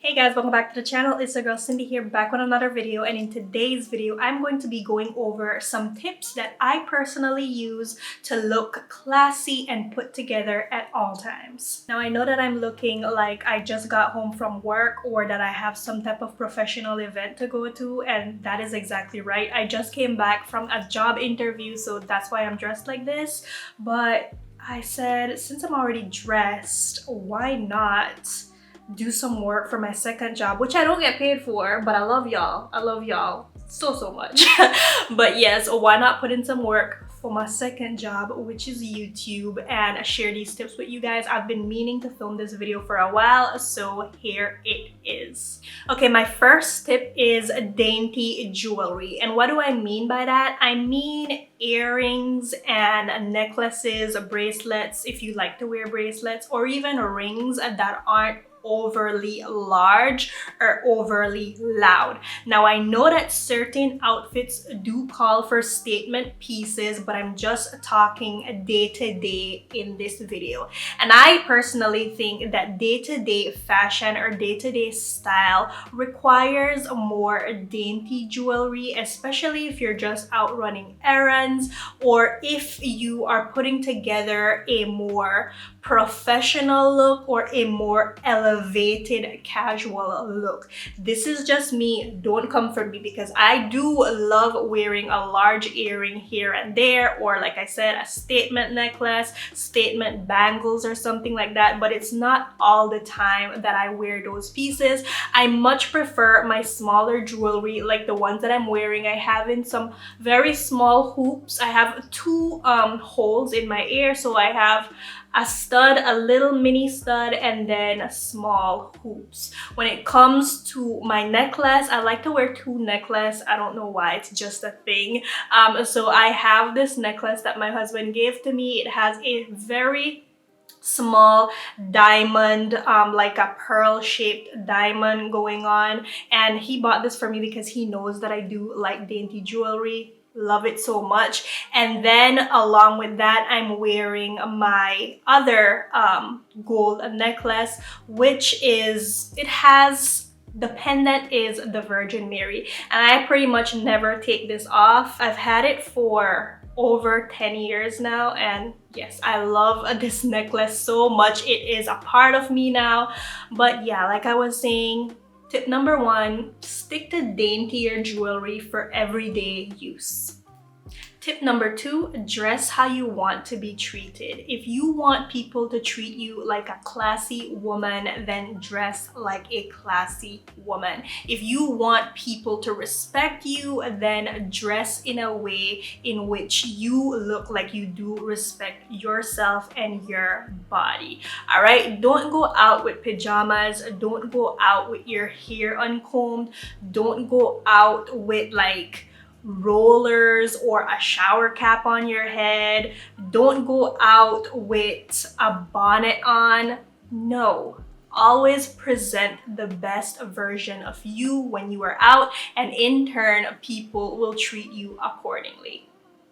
Hey guys, welcome back to the channel. It's your girl Cindy here, back with another video, and in today's video I'm going to be going over some tips that I personally use to look classy and put together at all times. Now I know that I'm looking like I just got home from work or that I have some type of professional event to go to, and that is exactly right. I just came back from a job interview, so that's why I'm dressed like this. But I said, since I'm already dressed, why not do some work for my second job, which I don't get paid for, but I love y'all. I love y'all so much. But yes, why not put in some work for my second job, which is YouTube, and share these tips with you guys. I've been meaning to film this video for a while, so here it is. Okay, my first tip is Dainty Jewelry. And what do I mean by that? I mean earrings and necklaces, bracelets, if you like to wear bracelets, or even rings that aren't overly large or overly loud. Now I know that certain outfits do call for statement pieces, but I'm just talking day-to-day in this video. And I personally think that day-to-day fashion or day-to-day style requires more dainty jewelry, especially if you're just out running errands or if you are putting together a more professional look or a more elevated casual look. This is just me. Don't come for me, because I do love wearing a large earring here and there, or like I said, a statement necklace, statement bangles or something like that, but it's not all the time that I wear those pieces. I much prefer my smaller jewelry, like the ones that I'm wearing. I have in some very small hoops. I have two holes in my ear, so I have a stud, a little mini stud, and then small hoops. When it comes to my necklace, I like to wear two necklaces. I don't know why, it's just a thing. So I have this necklace that my husband gave to me. It has a very small diamond, like a pearl shaped diamond going on, and he bought this for me because he knows that I do like dainty jewelry. Love it so much. And then along with that, I'm wearing my other gold necklace, which is, it has, the pendant is the Virgin Mary, and I pretty much never take this off. I've had it for over 10 years now, and yes, I love this necklace so much. It is a part of me now. But yeah, like I was saying, tip number one, stick to daintier jewelry for everyday use. Tip number two, dress how you want to be treated. If you want people to treat you like a classy woman, then dress like a classy woman. If you want people to respect you, then dress in a way in which you look like you do respect yourself and your body. All right, don't go out with pajamas. Don't go out with your hair uncombed. Don't go out with like rollers or a shower cap on your head. Don't go out with a bonnet on. No. Always present the best version of you when you are out, and in turn, people will treat you accordingly.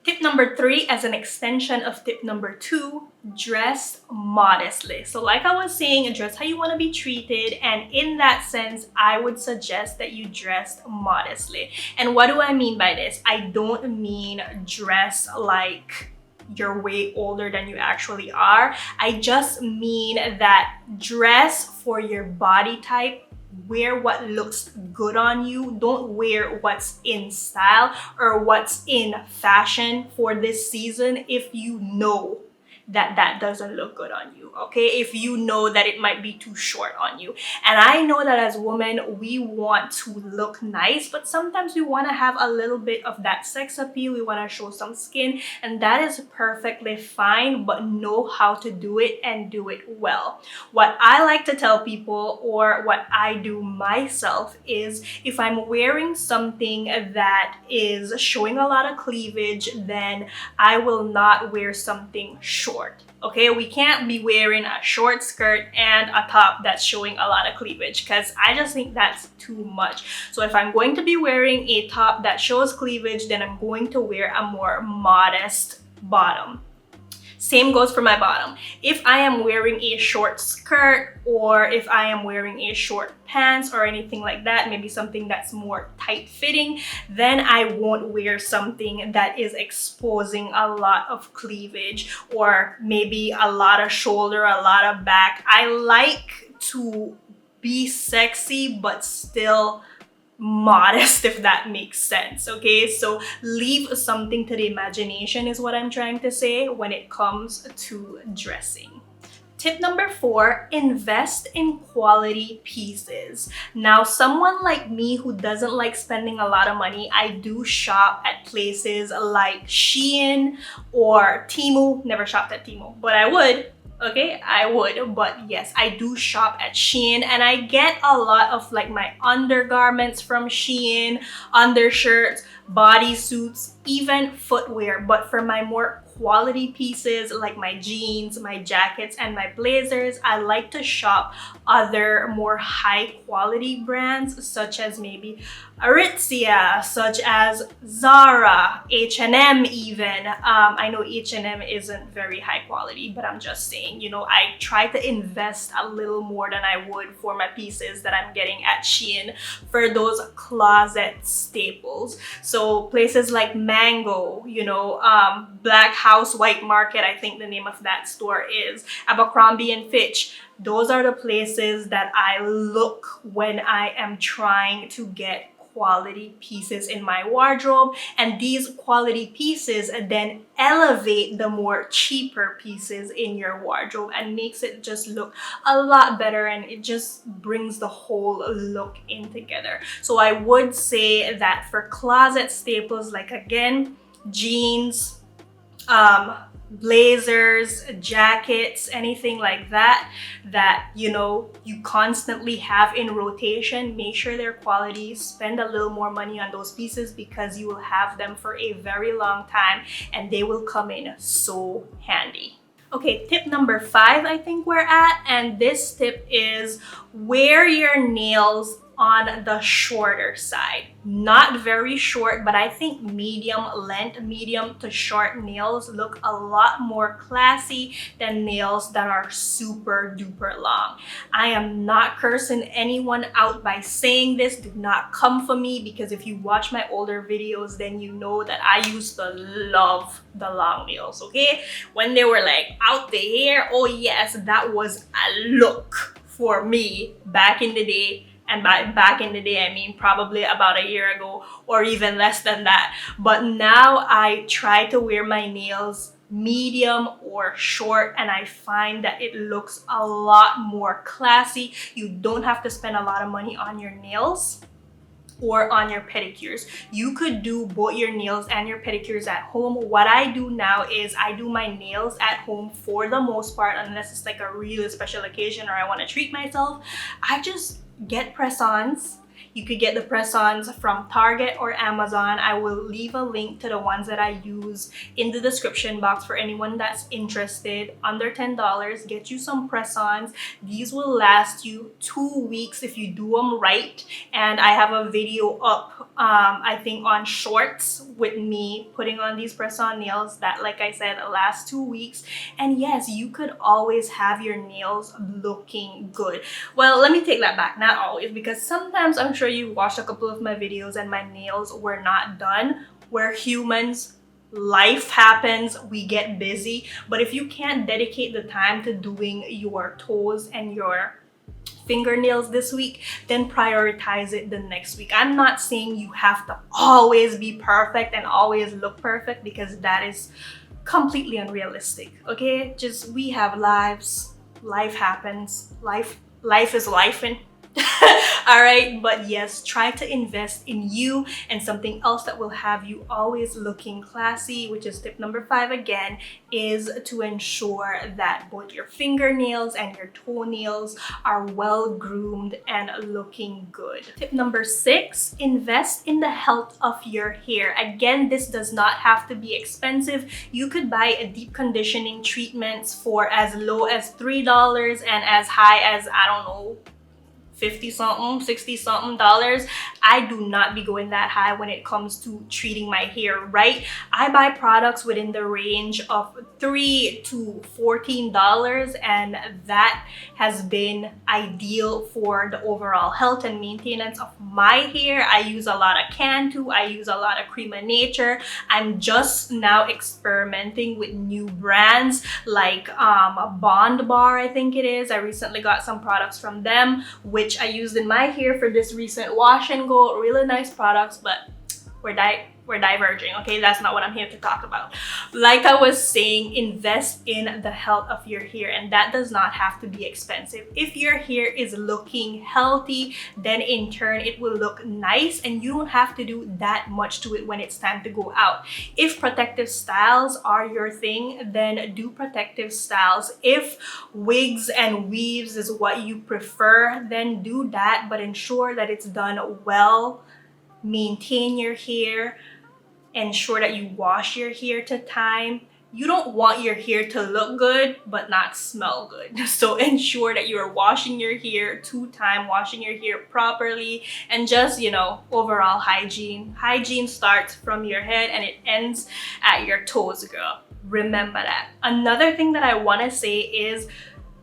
Tip number three, as an extension of tip number two, dress modestly. So like I was saying, dress how you want to be treated, and in that sense, I would suggest that you dress modestly. And what do I mean by this? I don't mean dress like you're way older than you actually are. I just mean that dress for your body type. Wear what looks good on you. Don't wear what's in style or what's in fashion for this season if you know that that doesn't look good on you, okay? If you know that it might be too short on you. And I know that as women, we want to look nice, but sometimes we want to have a little bit of that sex appeal. We want to show some skin, and that is perfectly fine, but know how to do it and do it well. What I like to tell people, or what I do myself, is if I'm wearing something that is showing a lot of cleavage, then I will not wear something short. Okay, we can't be wearing a short skirt and a top that's showing a lot of cleavage, because I just think that's too much. So if I'm going to be wearing a top that shows cleavage, then I'm going to wear a more modest bottom. Same goes for my bottom. If I am wearing a short skirt, or if I am wearing a short pants or anything like that, maybe something that's more tight fitting, then I won't wear something that is exposing a lot of cleavage, or maybe a lot of shoulder, a lot of back. I like to be sexy but still modest, if that makes sense. Okay, so leave something to the imagination is what I'm trying to say when it comes to dressing. Tip number 4, invest in quality pieces. Now, someone like me who doesn't like spending a lot of money, I do shop at places like Shein or Temu. Never shopped at Temu, but I would. Okay, I would, but yes, I do shop at Shein, and I get a lot of like my undergarments from Shein, undershirts, bodysuits, even footwear. But for my more quality pieces like my jeans, my jackets, and my blazers, I like to shop other more high quality brands, such as maybe Aritzia, such as Zara, H&M even. I know H&M isn't very high quality, but I'm just saying, you know, I try to invest a little more than I would for my pieces that I'm getting at Shein for those closet staples. So places like Mango, you know, Black House White Market, I think the name of that store is, Abercrombie and Fitch. Those are the places that I look when I am trying to get quality pieces in my wardrobe, and these quality pieces then elevate the more cheaper pieces in your wardrobe and makes it just look a lot better, and it just brings the whole look in together. So I would say that for closet staples, like again, jeans, blazers, jackets, anything like that, that you know you constantly have in rotation, make sure they're quality. Spend a little more money on those pieces because you will have them for a very long time and they will come in so handy. Okay, tip number 5 I think we're at, and this tip is wear your nails on the shorter side. Not very short, but I think medium length, medium to short nails look a lot more classy than nails that are super duper long. I am not cursing anyone out by saying this. Do not come for me, because if you watch my older videos, then you know that I used to love the long nails, okay? When they were like out the hair, oh yes, that was a look for me back in the day. And by back in the day, I mean probably about a year ago or even less than that. But now I try to wear my nails medium or short, and I find that it looks a lot more classy. You don't have to spend a lot of money on your nails or on your pedicures. You could do both your nails and your pedicures at home. What I do now is I do my nails at home for the most part, unless it's like a really special occasion or I want to treat myself. I just get press-ons. You could get the press-ons from Target or Amazon. I will leave a link to the ones that I use in the description box for anyone that's interested. Under $10, get you some press-ons. These will last you 2 weeks if you do them right. And I have a video up, I think on shorts, with me putting on these press-on nails that, like I said, last 2 weeks. And yes, you could always have your nails looking good. Well, let me take that back. Not always, because sometimes I'm sure you watched a couple of my videos and my nails were not done. We're humans, life happens, we get busy. But if you can't dedicate the time to doing your toes and your fingernails this week, then prioritize it the next week. I'm not saying you have to always be perfect and always look perfect, because that is completely unrealistic. Okay, just we have lives, life happens, life is lifing. All right, but yes, try to invest in you. And something else that will have you always looking classy, which is tip number 5 again, is to ensure that both your fingernails and your toenails are well groomed and looking good. Tip number 6, invest in the health of your hair. Again, this does not have to be expensive. You could buy a deep conditioning treatments for as low as $3 and as high as, I don't know, 50 something, 60 something dollars. I do not be going that high when it comes to treating my hair right. I buy products within the range of $3 to $14, and that has been ideal for the overall health and maintenance of my hair. I use a lot of Cantu, I use a lot of Cream of Nature. I'm just now experimenting with new brands like Bond Bar, I think it is. I recently got some products from them, which I used in my hair for this recent wash and go. Really nice products, but we're diverging, okay? That's not what I'm here to talk about. Like I was saying, invest in the health of your hair, and that does not have to be expensive. If your hair is looking healthy, then in turn it will look nice, and you don't have to do that much to it when it's time to go out. If protective styles are your thing, then do protective styles. If wigs and weaves is what you prefer, then do that, but ensure that it's done well. Maintain your hair. Ensure that you wash your hair to time. You don't want your hair to look good but not smell good. So ensure that you're washing your hair to time, washing your hair properly, and just, you know, overall hygiene. Hygiene starts from your head and it ends at your toes, girl. Remember that. Another thing that I want to say is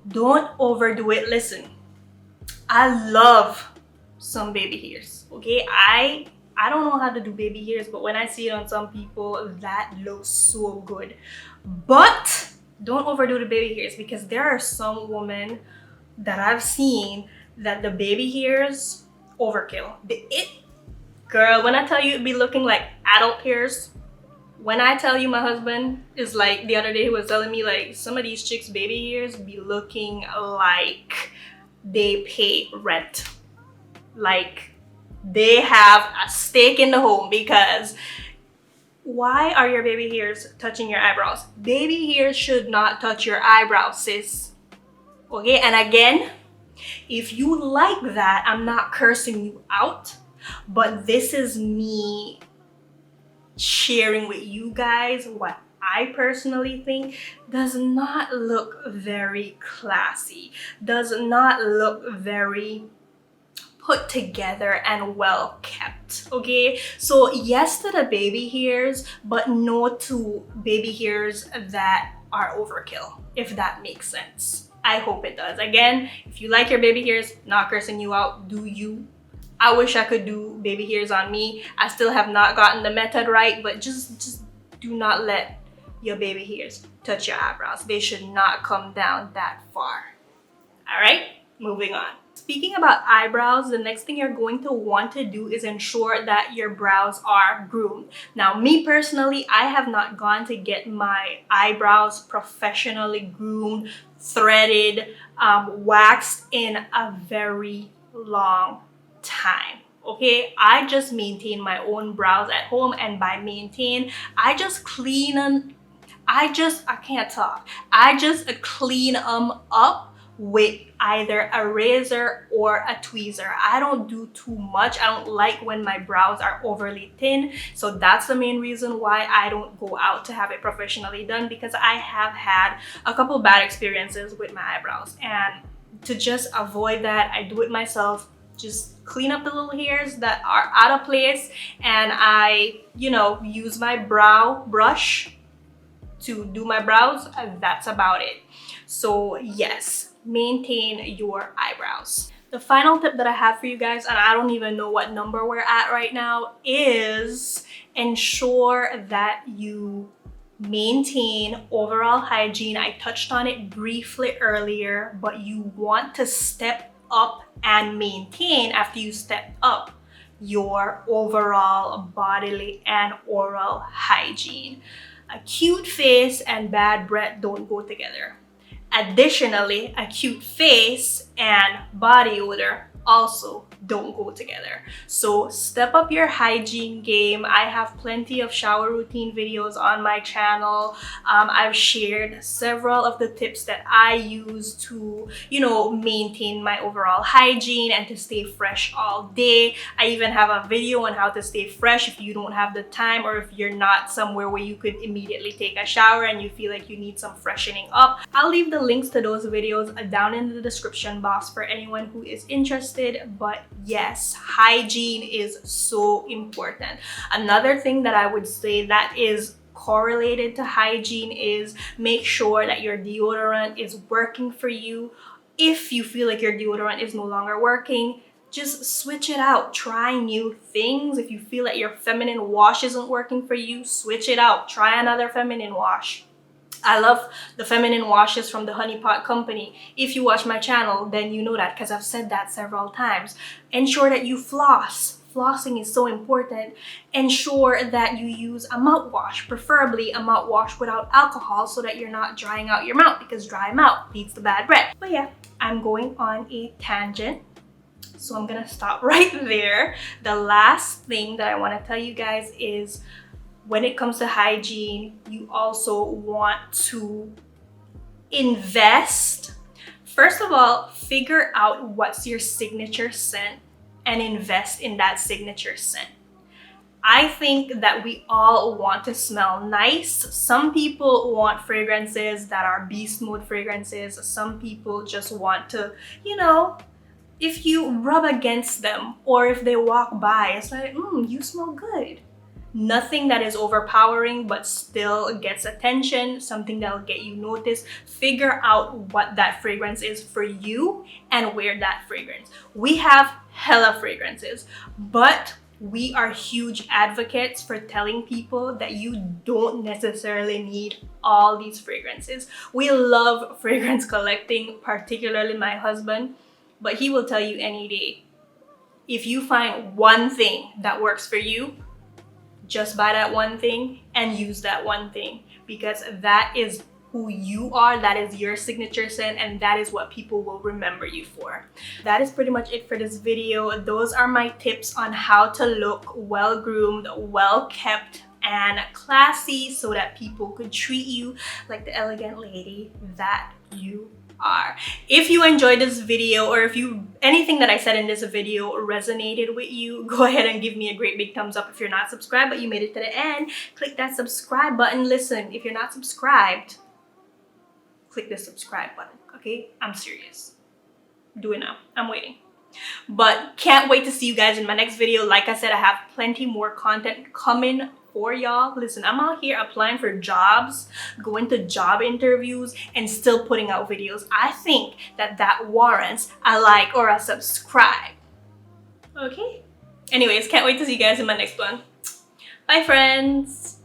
don't overdo it. Listen, I love some baby hairs, okay? I don't know how to do baby hairs, but when I see it on some people, that looks so good. But don't overdo the baby hairs, because there are some women that I've seen that the baby hairs overkill. Girl, when I tell you it be looking like adult hairs, when I tell you my husband is like, the other day he was telling me like some of these chicks' baby hairs be looking like they pay rent. Like they have a stake in the home, because why are your baby hairs touching your eyebrows? Baby hairs should not touch your eyebrows, sis. Okay, and again, if you like that, I'm not cursing you out, but this is me sharing with you guys what I personally think does not look very classy, does not look very put together and well kept. Okay, so yes to the baby hairs, but no to baby hairs that are overkill, if that makes sense. I hope it does. Again, if you like your baby hairs, not cursing you out, do you. I wish I could do baby hairs on me. I still have not gotten the method right, but just do not let your baby hairs touch your eyebrows. They should not come down that far. All right, moving on. Speaking about eyebrows, the next thing you're going to want to do is ensure that your brows are groomed. Now, me personally, I have not gone to get my eyebrows professionally groomed, threaded, waxed in a very long time. Okay, I just maintain my own brows at home, and by maintain, I just clean them. I can't talk. I just clean them up with either a razor or a tweezer. I don't do too much. I don't like when my brows are overly thin. So that's the main reason why I don't go out to have it professionally done, because I have had a couple bad experiences with my eyebrows. And to just avoid that, I do it myself. Just clean up the little hairs that are out of place, and I, use my brow brush to do my brows, and that's about it. So yes, maintain your eyebrows. The final tip that I have for you guys, and I don't even know what number we're at right now, is ensure that you maintain overall hygiene. I touched on it briefly earlier, but you want to step up and maintain after you step up your overall bodily and oral hygiene. A cute face and bad breath don't go together. Additionally, a cute face and body odor also don't go together. So step up your hygiene game. I have plenty of shower routine videos on my channel. I've shared several of the tips that I use to, maintain my overall hygiene and to stay fresh all day. I even have a video on how to stay fresh if you don't have the time, or if you're not somewhere where you could immediately take a shower and you feel like you need some freshening up. I'll leave the links to those videos down in the description box for anyone who is interested. exhausted, but yes, hygiene is so important. Another thing that I would say that is correlated to hygiene is make sure that your deodorant is working for you. If you feel like your deodorant is no longer working, just switch it out. Try new things. If you feel that your feminine wash isn't working for you, switch it out. Try another feminine wash. I love the feminine washes from the Honey Pot company. If you watch my channel, then you know that because I've said that several times. Ensure that you floss. Flossing is so important. Ensure that you use a mouthwash, preferably a mouthwash without alcohol, so that you're not drying out your mouth, because dry mouth leads to bad breath. But yeah, I'm going on a tangent, so I'm gonna stop right there. The last thing that I want to tell you guys is when it comes to hygiene, you also want to invest. First of all, figure out what's your signature scent and invest in that signature scent. I think that we all want to smell nice. Some people want fragrances that are beast mode fragrances. Some people just want to, you know, if you rub against them or if they walk by, it's like, you smell good. Nothing that is overpowering but still gets attention, something that'll get you noticed. Figure out what that fragrance is for you and wear that fragrance. We have hella fragrances, but we are huge advocates for telling people that you don't necessarily need all these fragrances. We love fragrance collecting, particularly my husband, but he will tell you any day, if you find one thing that works for you, just buy that one thing and use that one thing, because that is who you are, that is your signature scent, and that is what people will remember you for. That is pretty much it for this video. Those are my tips on how to look well groomed, well kept, and classy, so that people could treat you like the elegant lady that you are. If you enjoyed this video, or if anything that I said in this video resonated with you, go ahead and give me a great big thumbs up. If you're not subscribed but you made it to the end, click that subscribe button. Listen, if you're not subscribed, click the subscribe button, okay? I'm serious. Do it now. I'm waiting. But can't wait to see you guys in my next video. Like I said, I have plenty more content coming for y'all. Listen, I'm out here applying for jobs, going to job interviews, and still putting out videos. I think that warrants a like or a subscribe. Okay? Anyways, can't wait to see you guys in my next one. Bye, friends.